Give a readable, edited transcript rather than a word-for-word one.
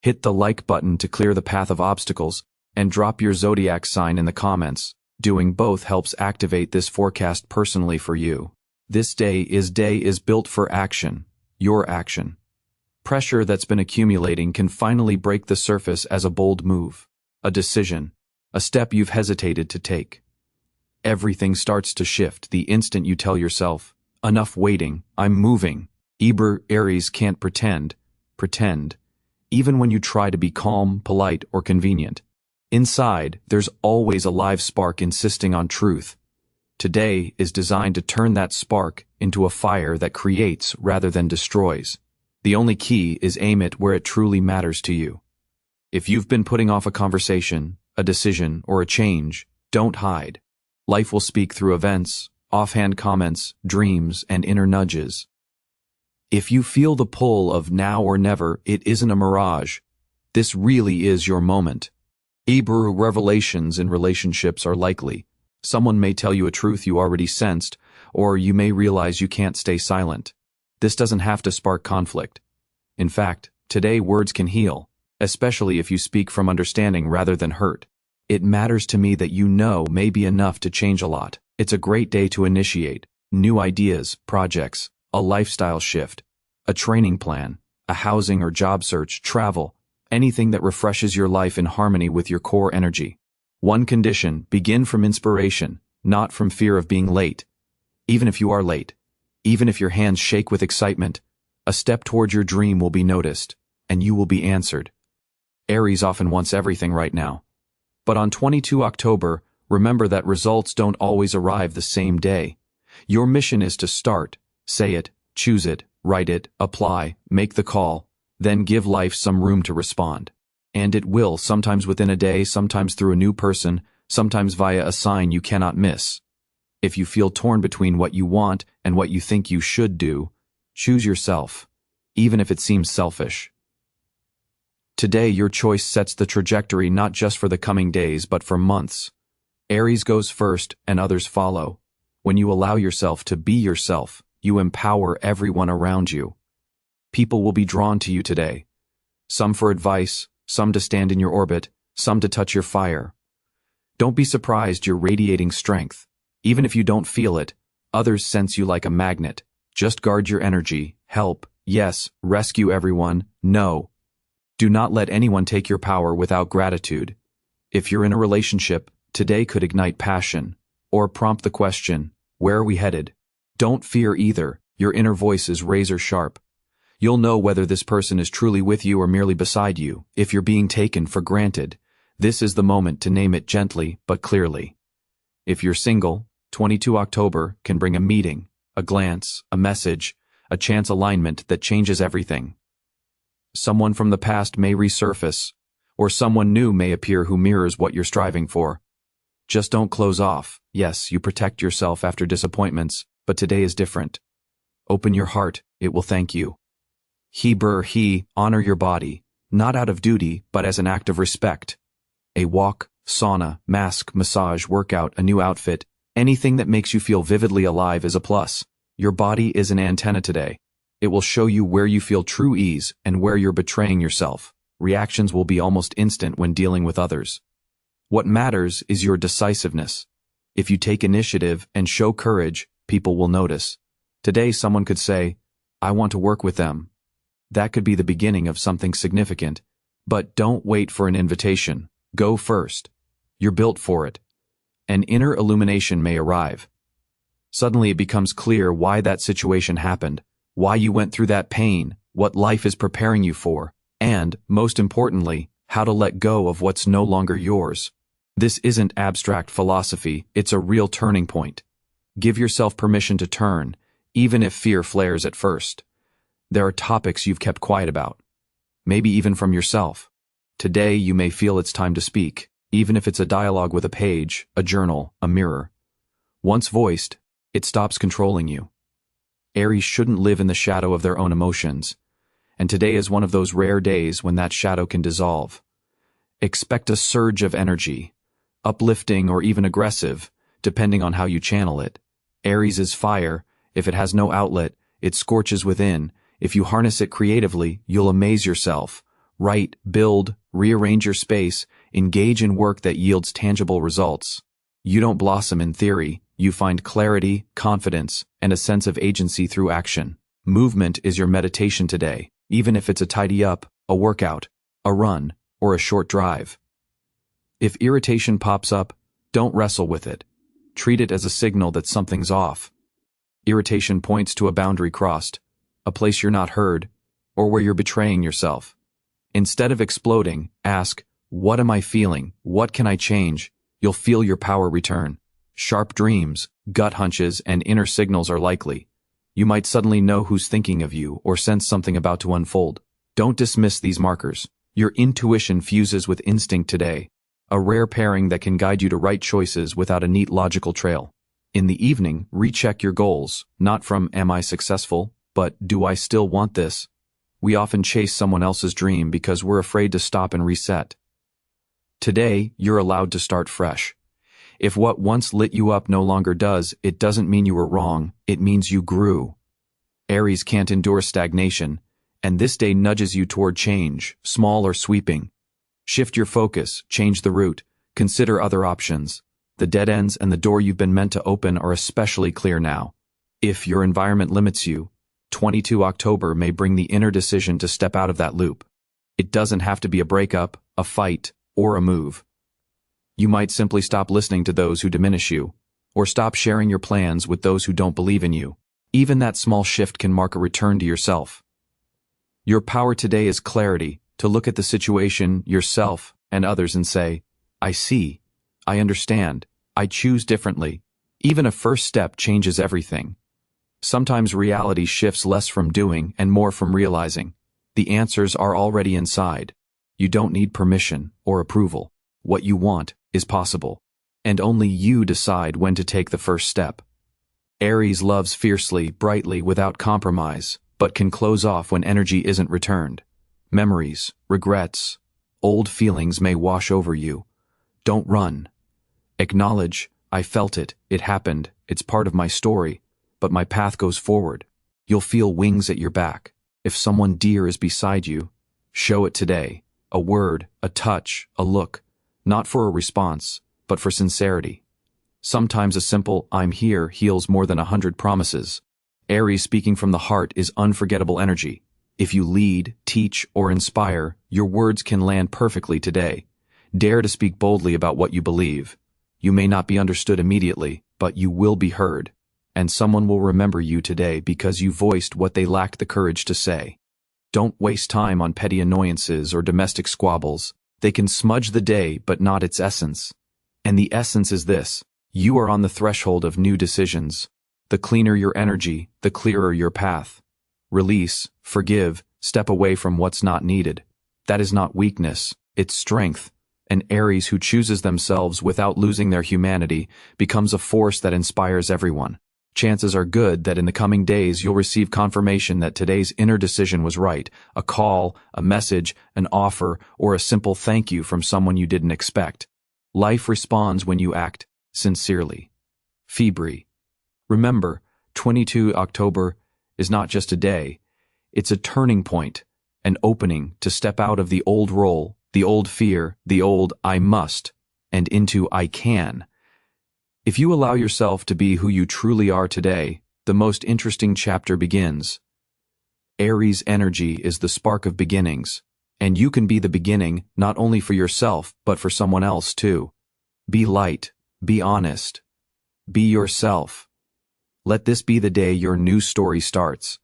Hit the like button to clear the path of obstacles, and drop your zodiac sign in the comments. Doing both helps activate this forecast personally for you. This day is built for action, your action. Pressure that's been accumulating can finally break the surface as a bold move, a decision, a step you've hesitated to take. Everything starts to shift the instant you tell yourself, enough waiting, I'm moving. Aries can't pretend, even when you try to be calm, polite, or convenient. Inside, there's always a live spark insisting on truth. Today is designed to turn that spark into a fire that creates rather than destroys. The only key is aim it where it truly matters to you. If you've been putting off a conversation, a decision, or a change, don't hide. Life will speak through events, offhand comments, dreams, and inner nudges. If you feel the pull of now or never, it isn't a mirage. This really is your moment. Revelations in relationships are likely. Someone may tell you a truth you already sensed, or you may realize you can't stay silent. This doesn't have to spark conflict. In fact, today words can heal, especially if you speak from understanding rather than hurt. It matters to me that you know may be enough to change a lot. It's a great day to initiate new ideas, projects, a lifestyle shift, a training plan, a housing or job search, travel, anything that refreshes your life in harmony with your core energy. One condition, begin from inspiration, not from fear of being late. Even if you are late, even if your hands shake with excitement, a step toward your dream will be noticed, and you will be answered. Aries often wants everything right now. But on 22 October, remember that results don't always arrive the same day. Your mission is to start, say it, choose it, write it, apply, make the call, then give life some room to respond. And it will, sometimes within a day, sometimes through a new person, sometimes via a sign you cannot miss. If you feel torn between what you want and what you think you should do, choose yourself, even if it seems selfish. Today your choice sets the trajectory not just for the coming days but for months. Aries goes first and others follow. When you allow yourself to be yourself, you empower everyone around you. People will be drawn to you today. Some for advice, some to stand in your orbit, some to touch your fire. Don't be surprised you're radiating strength. Even if you don't feel it, others sense you like a magnet. Just guard your energy, help, yes, rescue everyone, no. Do not let anyone take your power without gratitude. If you're in a relationship, today could ignite passion, or prompt the question, where are we headed? Don't fear either, your inner voice is razor sharp. You'll know whether this person is truly with you or merely beside you. If you're being taken for granted, this is the moment to name it gently but clearly. If you're single, 22 October can bring a meeting, a glance, a message, a chance alignment that changes everything. Someone from the past may resurface, or someone new may appear who mirrors what you're striving for. Just don't close off. Yes, you protect yourself after disappointments, but today is different. Open your heart, it will thank you. Honor your body, not out of duty, but as an act of respect. A walk, sauna, mask, massage, workout, a new outfit, anything that makes you feel vividly alive is a plus. Your body is an antenna today. It will show you where you feel true ease and where you're betraying yourself. Reactions will be almost instant when dealing with others. What matters is your decisiveness. If you take initiative and show courage, people will notice. Today someone could say, I want to work with them. That could be the beginning of something significant. But don't wait for an invitation. Go first. You're built for it. An inner illumination may arrive. Suddenly it becomes clear why that situation happened, why you went through that pain, what life is preparing you for, and, most importantly, how to let go of what's no longer yours. This isn't abstract philosophy, it's a real turning point. Give yourself permission to turn, even if fear flares at first. There are topics you've kept quiet about, maybe even from yourself. Today you may feel it's time to speak, even if it's a dialogue with a page, a journal, a mirror. Once voiced, it stops controlling you. Aries shouldn't live in the shadow of their own emotions, and today is one of those rare days when that shadow can dissolve. Expect a surge of energy, uplifting or even aggressive, depending on how you channel it. Aries is fire. If it has no outlet, it scorches within. If you harness it creatively, you'll amaze yourself, Write, build, rearrange your space, engage in work that yields tangible results. You don't blossom in theory, you find clarity, confidence, and a sense of agency through action. Movement is your meditation today, even if it's a tidy up, a workout, a run, or a short drive. If irritation pops up, don't wrestle with it. Treat it as a signal that something's off. Irritation points to a boundary crossed, a place you're not heard, or where you're betraying yourself. Instead of exploding, ask, what am I feeling? What can I change? You'll feel your power return. Sharp dreams, gut hunches, and inner signals are likely. You might suddenly know who's thinking of you or sense something about to unfold. Don't dismiss these markers. Your intuition fuses with instinct today, a rare pairing that can guide you to right choices without a neat logical trail. In the evening, recheck your goals, not from am I successful, but do I still want this? We often chase someone else's dream because we're afraid to stop and reset. Today, you're allowed to start fresh. If what once lit you up no longer does, it doesn't mean you were wrong, it means you grew. Aries can't endure stagnation, and this day nudges you toward change, small or sweeping. Shift your focus, change the route, consider other options. The dead ends and the door you've been meant to open are especially clear now. If your environment limits you, 22 October may bring the inner decision to step out of that loop. It doesn't have to be a breakup, a fight, or a move. You might simply stop listening to those who diminish you, or stop sharing your plans with those who don't believe in you. Even that small shift can mark a return to yourself. Your power today is clarity, to look at the situation, yourself, and others and say, I see, I understand, I choose differently. Even a first step changes everything. Sometimes reality shifts less from doing and more from realizing. The answers are already inside. You don't need permission or approval. What you want is possible. And only you decide when to take the first step. Aries loves fiercely, brightly, without compromise, but can close off when energy isn't returned. Memories, regrets, old feelings may wash over you. Don't run. Acknowledge, I felt it, it happened, it's part of my story, but my path goes forward. You'll feel wings at your back. If someone dear is beside you, show it today. A word, a touch, a look, not for a response, but for sincerity. Sometimes a simple, I'm here, heals more than 100 promises. Aries speaking from the heart is unforgettable energy. If you lead, teach, or inspire, your words can land perfectly today. Dare to speak boldly about what you believe. You may not be understood immediately, but you will be heard. And someone will remember you today because you voiced what they lacked the courage to say. Don't waste time on petty annoyances or domestic squabbles. They can smudge the day, but not its essence. And the essence is this: you are on the threshold of new decisions. The cleaner your energy, the clearer your path. Release, forgive, step away from what's not needed. That is not weakness, it's strength. An Aries who chooses themselves without losing their humanity becomes a force that inspires everyone. Chances are good that in the coming days you'll receive confirmation that today's inner decision was right. A call, a message, an offer, or a simple thank you from someone you didn't expect. Life responds when you act sincerely. February. Remember, 22 October is not just a day. It's a turning point, an opening to step out of the old role, the old fear, the old I must, and into I can. If you allow yourself to be who you truly are today, the most interesting chapter begins. Aries energy is the spark of beginnings, and you can be the beginning not only for yourself but for someone else too. Be light, be honest, be yourself. Let this be the day your new story starts.